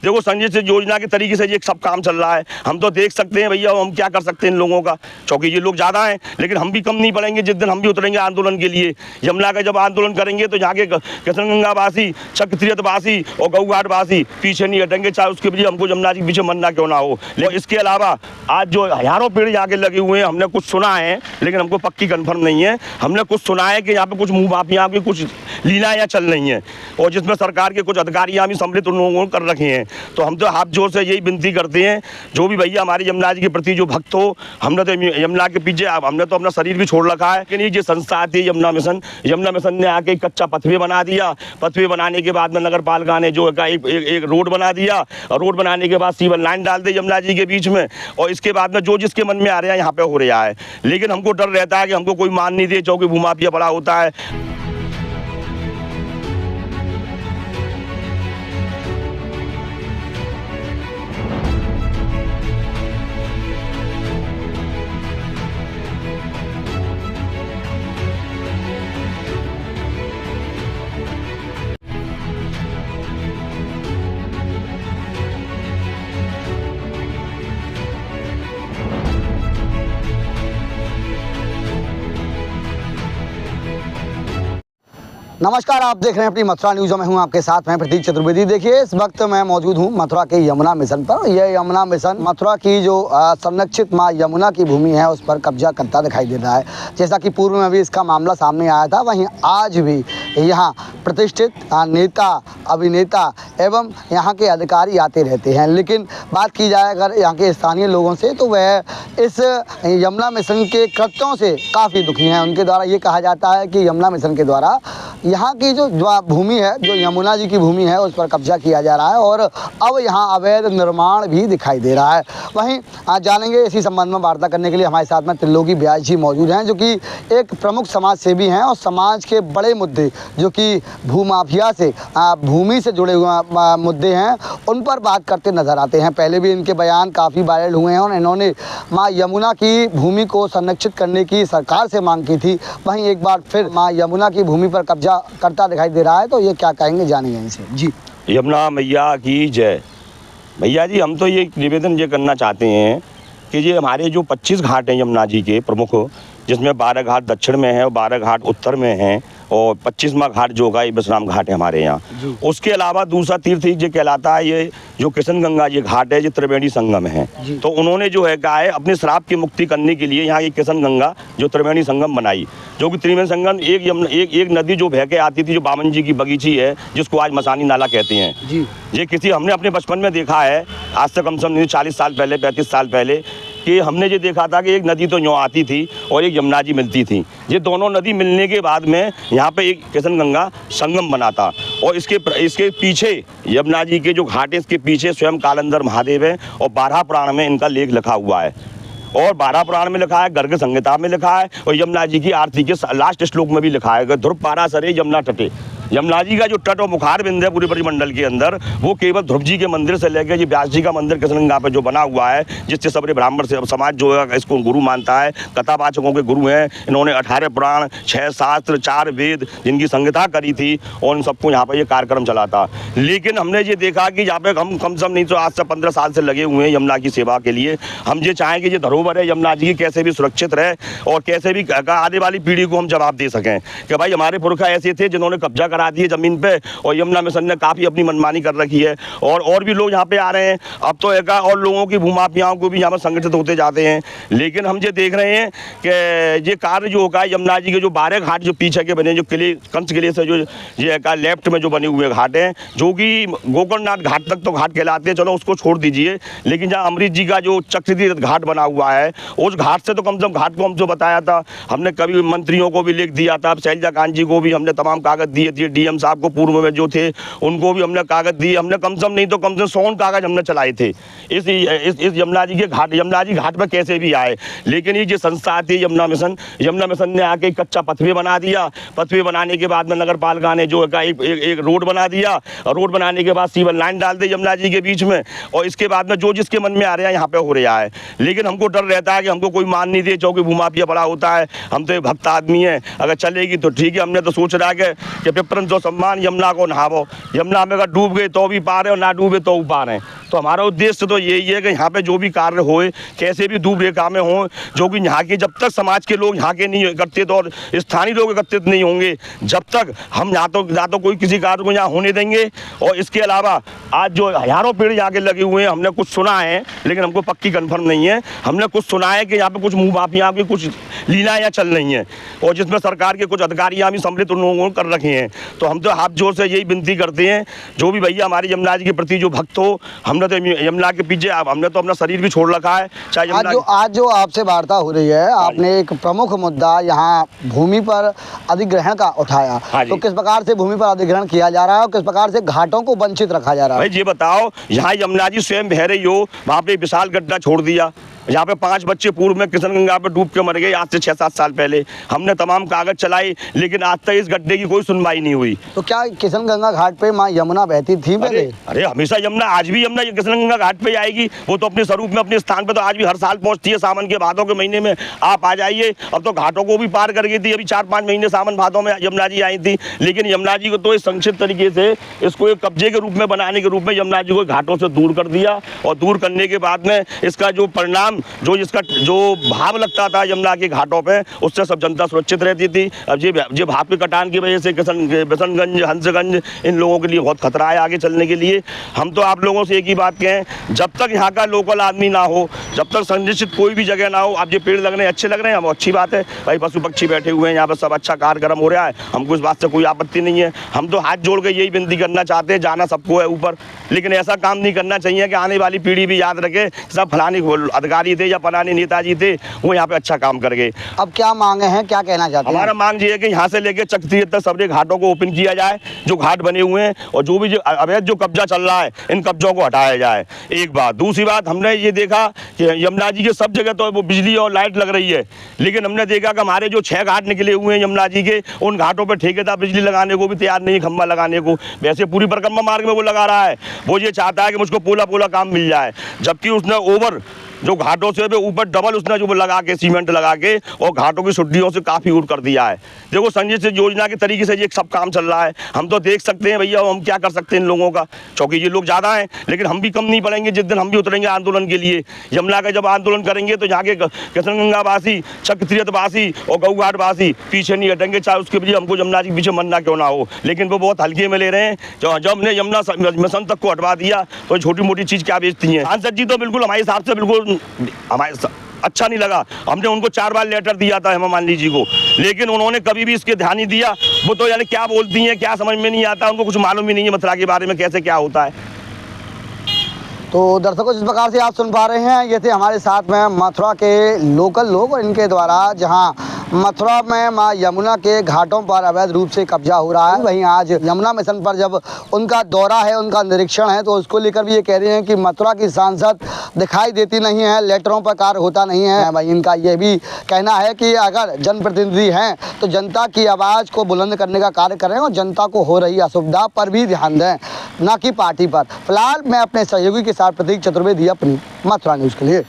देखो संजय से योजना के तरीके से ये सब काम चल रहा है, हम तो देख सकते हैं भैया, हम क्या कर सकते हैं इन लोगों का, चौकी ये लोग ज़्यादा हैं, लेकिन हम भी कम नहीं पड़ेंगे। जिस दिन हम भी उतरेंगे आंदोलन के लिए, यमुना का जब आंदोलन करेंगे तो यहाँ के किशनगंगा वासी, चक्रतीर्थ वासी और गौघाट वासी पीछे नहीं हटेंगे, चाहे उसके पीछे हमको यमुना जी के पीछे मरना क्यों ना हो। लेकिन इसके अलावा आज जो हजारों पेड़ यहाँ के लगे हुए हैं, हमने कुछ सुना है लेकिन हमको पक्की कन्फर्म नहीं है, हमने कुछ सुना है कि यहाँ पे कुछ मुँह माफिया की कुछ लीलाएँ चल रही हैं और जिसमें सरकार के कुछ अधिकारियाँ भी सम्मिलित उन लोगों को कर रखे हैं। तो हम तो हाथ जोर से यही विनती करते हैं, जो भी भैया हमारी यमुना जी के प्रति जो भक्त हो, हमने तो यमुना के पीछे, हमने तो अपना शरीर भी छोड़ रखा है। लेकिन ये जो संस्था आती है यमुना मिशन ने आके कच्चा पथवे बना दिया, पथवे बनाने के बाद में नगर पालिका ने जो एक रोड बना दिया और रोड बनाने के बाद सीवर लाइन डाल दी यमुना जी के बीच में, और इसके बाद में जो जिसके मन में आ रहा है यहाँ पे हो रहा है। लेकिन हमको डर रहता है कि हमको कोई मान नहीं दे, चौकी भूमाफिया बड़ा होता है। नमस्कार, आप देख रहे हैं अपनी मथुरा न्यूज़। में हूं आपके साथ, मैं प्रतीक चतुर्वेदी। देखिए, इस वक्त मैं मौजूद हूं मथुरा के यमुना मिशन पर। यह यमुना मिशन मथुरा की जो संरक्षित मां यमुना की भूमि है उस पर कब्जा करता दिखाई दे रहा है। जैसा कि पूर्व में भी इसका मामला सामने आया था, वहीं आज भी यहाँ प्रतिष्ठित नेता, अभिनेता एवं यहाँ के अधिकारी आते रहते हैं। लेकिन बात की जाए अगर यहाँ के स्थानीय लोगों से, तो वह इस यमुना मिशन के कृत्यों से काफ़ी दुखी हैं। उनके द्वारा ये कहा जाता है कि यमुना मिशन के द्वारा यहाँ की जो भूमि है, जो यमुना जी की भूमि है, उस पर कब्जा किया जा रहा है और अब यहाँ अवैध निर्माण भी दिखाई दे रहा है। वहीं आज जानेंगे इसी संबंध में वार्ता करने के लिए हमारे साथ में त्रिलोकी व्यास जी मौजूद हैं, जो कि एक प्रमुख समाज सेवी हैं और समाज के बड़े मुद्दे जो कि भूमाफिया से, भूमि से जुड़े हुए मुद्दे हैं, उन पर बात करते नजर आते हैं। पहले भी इनके बयान काफ़ी वायरल हुए हैं और इन्होंने माँ यमुना की भूमि को संरक्षित करने की सरकार से मांग की थी। वहीं एक बार फिर माँ यमुना की भूमि पर कब्जा करता दिखाई दे रहा है, तो ये क्या कहेंगे, जानेंगे इनसे। जी, यमुना मैया की जय। भैया जी, हम तो ये निवेदन ये करना चाहते हैं कि ये हमारे जो 25 घाट हैं यमुना जी के प्रमुख, जिसमें 12 घाट दक्षिण में है और 12 घाट उत्तर में हैं और 25वां घाट जो होगा ये विश्राम घाट है हमारे यहाँ। उसके अलावा दूसरा तीर्थ ये कहलाता है, ये जो किशनगंगा ये घाट है, ये त्रिवेणी संगम है। तो उन्होंने जो है कहा है अपने श्राप की मुक्ति करने के लिए यहाँ ये किशनगंगा जो त्रिवेणी संगम बनाई, जो कि त्रिवेणी संगम एक नदी जो बह के आती थी, जो बामन जी की बगीची है, जिसको आज मसानी नाला कहते हैं। ये हमने अपने बचपन में देखा है, आज से कम से कम 40 साल पहले, 35 साल पहले, कि हमने ये देखा था कि एक नदी तो यूँ आती थी और एक यमुना जी मिलती थी। ये दोनों नदी मिलने के बाद में यहाँ पे एक किशनगंगा संगम बना था और इसके पीछे यमुना जी के जो घाट है, इसके पीछे स्वयं कालंदर महादेव है और 12 पुराण में इनका लेख लिखा हुआ है और 12 पुराण में लिखा है, गर्ग संहिता में लिखा है और यमुना जी की आरती के लास्ट श्लोक में भी लिखा है, ध्रुव पारासरे यमुना तटे। यमुना जी का जो तट और मुखार बिंद है पूरे ब्रजमंडल के अंदर, वो केवल ध्रुव जी के मंदिर से लेकर ये व्यास जी का मंदिर किशनगंगा पे जो बना हुआ है, जिससे सबरे ब्राह्मण से समाज जो है इसको गुरु मानता है, कथावाचकों के गुरु हैं। इन्होंने 18 पुराण, 6 शास्त्र, 4 वेद जिनकी संहिता करी थी और उन सबको यहाँ पर ये कार्यक्रम चला था। लेकिन हमने ये देखा कि यहाँ पे हम कम से कम नहीं तो आज से 15 साल से लगे हुए हैं यमुना की सेवा के लिए। हम ये चाहें कि ये धरोहर है यमुना जी की कैसे भी सुरक्षित रहे और कैसे भी आने वाली पीढ़ी को हम जवाब दे सकें कि भाई हमारे पुरखा ऐसे थे जिन्होंने कब्जा करा दी है जमीन पे और यमुना मिशन ने काफ़ी अपनी मनमानी कर रखी है और भी लोग यहाँ पे आ रहे हैं। अब तो एक और लोगों की भूमाफियाओं को भी यहाँ पर संगठित होते जाते हैं। लेकिन हम ये देख रहे हैं कि ये कार्य जो होगा यमुना जी के जो 12 घाट जो पीछे के बने, जो किले कंस किले से जो ये लेफ्ट में जो बने हुए घाट हैं, जो कि गोकर्णनाथ घाट तक तो घाट कहलाते हैं, चलो उसको छोड़ दीजिए। लेकिन जहाँ अमृत जी का जो चक्रतीर्थ घाट बना हुआ है, उस घाट से तो कम से कम घाट को हमसे बताया था, हमने कभी मंत्रियों को भी लिख दिया था, शैलजा कांत जी को भी हमने तमाम कागज दिए थे, डीएम साहब को पूर्व में जो थे उनको भी हमने कागज दिए। हमने कम से कम नहीं तो कम से 100 कागज हमने चलाए थे इस यमुना जी के घाट, यमुना जी घाट पर कैसे भी आए। लेकिन ये जो संस्था आती है यमुना मिशन ने आके कच्चा पथवे बना दिया। पथवे बनाने के बाद में नगर पालिका ने जो एक रोड बना दिया और रोड बनाने के बाद सीवर लाइन डाल दी यमुना जी के बीच में और इसके बाद में जो जिसके मन में आ रहा है यहाँ पे हो रहा है। लेकिन हमको डर रहता है कि हमको कोई मान नहीं दे, चौकी भूमाफिया बड़ा होता है। हम तो भक्त आदमी हैं, अगर चलेगी तो ठीक है। हमने तो सोच रहा है कि मातरन जो सम्मान यमुना को नहावो। यमुना में अगर डूब गए तो भी पार है और ना डूबे तो पार है। तो हमारा उद्देश्य तो यही है कि यहाँ पे जो भी कार्य होए, कैसे भी डूब रेखा में हो, जो कि यहाँ के जब तक समाज के लोग यहाँ के नहीं एकत्रित और स्थानीय लोग एकत्रित नहीं होंगे, जब तक हम ना तो कोई किसी कार्य को यहाँ होने देंगे। और इसके अलावा आज जो हजारों पेड़ यहाँ के लगे हुए हैं, हमने कुछ सुना है लेकिन हमको पक्की कन्फर्म नहीं है, हमने कुछ सुना है कि यहाँ पे कुछ मुँह माफिया की कुछ लीलाएँ यहाँ चल रही हैं और जिसमें सरकार के कुछ अधिकारियाँ भी सम्मिलित उन लोगों को कर रखे हैं। तो हम तो हाथ जोर से यही विनती करते हैं, जो भी भैया हमारी यमुना जी के प्रति जो भक्त हो, हमने तो यमुना के पीछे हमने तो अपना शरीर भी छोड़ रखा है। चाहे आज जो आपसे वार्ता हो रही है, आपने एक प्रमुख मुद्दा यहाँ भूमि पर अधिग्रहण का उठाया। तो किस प्रकार से भूमि पर अधिग्रहण किया जा रहा है और किस प्रकार से घाटों को वंचित रखा जा रहा है? भाई ये बताओ, यहाँ यमुना जी स्वयं बह रही हो, वहाँ पे विशाल गड्ढा छोड़ दिया, यहाँ पे 5 बच्चे पूर्व में किशनगंगा पे डूब के मर गए आज से 6-7 साल पहले। हमने तमाम कागज चलाए लेकिन आज तक इस गड्ढे की कोई सुनवाई नहीं हुई। तो क्या किशनगंगा घाट पे माँ यमुना बहती थी पहले? अरे हमेशा यमुना, आज भी यमुना किशनगंगा घाट पे आएगी। वो तो अपने स्वरूप में अपने स्थान पे तो आज भी हर साल पहुंचती है। सावन के भादों के महीने में आप आ जाइए, अब तो घाटों को भी पार कर गई थी। अभी 4-5 महीने सावन भादों में यमुना जी आई थी, लेकिन यमुना जी को तो इस संक्षिप्त तरीके से इसको एक कब्जे के रूप में बनाने के रूप में यमुना जी को घाटों से दूर कर दिया। और दूर करने के बाद में इसका जो परिणाम, जो भाव लगता था यमुना के घाटों पे, उससे सब जनता सुरक्षित रहती थी। अब ये भाव के कटान की वजह से किशनगंज, हंसगंज इन लोगों के लिए बहुत खतरा है आगे चलने के लिए। हम तो आप लोगों से एक ही बात कहें, जब तक यहाँ का लोकल आदमी ना हो, जब तक संरक्षित कोई भी जगह ना हो, अब ये पेड़ लग रहे हैं अच्छे लग रहे हैं, हम अच्छी बात है भाई, पशु पक्षी बैठे हुए हैं यहाँ पर, सब अच्छा कार्यक्रम हो रहा है, हमको इस बात से कोई आपत्ति नहीं है। हम तो हाथ जोड़ के यही विनती करना चाहते हैं, जाना सबको है ऊपर, लेकिन ऐसा काम नहीं करना चाहिए कि आने वाली पीढ़ी भी याद रखे सब फलानी अधिकारी थे या फलानी नेताजी थे वो यहाँ पे अच्छा काम कर गए। अब क्या मांगे हैं, क्या कहना चाहते हैं? हमारा मांग ये है कि यहाँ से लेके चकतीर्थ तक सबरे घाटों को ओपन किया जाए, जो घाट बने हुए हैं, और जो भी अवैध जो कब्जा चल रहा है इन कब्जों को हटाया जाए। एक बात। दूसरी बात, हमने ये देखा कि यमुना जी के सब जगह तो वो बिजली और लाइट लग रही है, लेकिन हमने देखा कि हमारे जो 6 घाट निकले हुए हैं यमुना जी के, उन घाटों पर ठेकेदार बिजली लगाने को भी तैयार नहीं है, खंभा लगाने को। वैसे पूरी परिक्रमा मार्ग में वो लगा रहा है, वो ये चाहता है कि मुझको पोला काम मिल जाए, जबकि उसने ओवर जो घाटों से ऊपर डबल उसने जो लगा के सीमेंट लगा के और घाटों की सुड्डियों से काफ़ी ऊर कर दिया है। देखो संजय से योजना के तरीके से ये सब काम चल रहा है, हम तो देख सकते हैं भैया, हम क्या कर सकते हैं इन लोगों का, क्योंकि ये लोग ज़्यादा हैं, लेकिन हम भी कम नहीं पड़ेंगे जिस दिन हम भी उतरेंगे आंदोलन के लिए। यमुना का जब आंदोलन करेंगे तो यहाँ के किशनगंगा वासी, चकतीर्थ वासी और गऊ घाट वासी पीछे नहीं हटेंगे, चाहे उसके लिए हमको यमुना जी के पीछे मरना क्यों ना हो। लेकिन वो बहुत हल्के में ले रहे हैं। जब हमने यमुना मिशन तक को हटवा दिया तो छोटी मोटी चीज़ क्या बेचती हैं। सांसद जी तो बिल्कुल हमारे हिसाब से बिल्कुल हमारे अच्छा नहीं लगा। हमने उनको 4 बार लेटर दिया था हेमा मालिनी जी को, लेकिन उन्होंने कभी भी इसके ध्यान नहीं दिया। वो तो यानी क्या बोलती हैं क्या समझ में नहीं आता, उनको कुछ मालूम ही नहीं है मथुरा के बारे में कैसे क्या होता है। तो दर्शकों, जिस प्रकार से आप सुन पा रहे हैं, ये थे हमारे साथ में मथुरा के लोकल लोग और इनके द्वारा जहां मथुरा में मां यमुना के घाटों पर अवैध रूप से कब्जा हो रहा है, वहीं आज यमुना मिशन पर जब उनका दौरा है, उनका निरीक्षण है, तो उसको लेकर भी ये कह रहे हैं कि मथुरा की सांसद दिखाई देती नहीं है, लेटरों पर कार्य होता नहीं है। भाई इनका ये भी कहना है कि अगर जनप्रतिनिधि हैं तो जनता की आवाज़ को बुलंद करने का कार्य करें और जनता को हो रही असुविधा पर भी ध्यान दें, ना कि पार्टी पर। फिलहाल मैं अपने सहयोगी के साथ प्रतीक चतुर्वेदी, अपनी मथुरा न्यूज़ के लिए।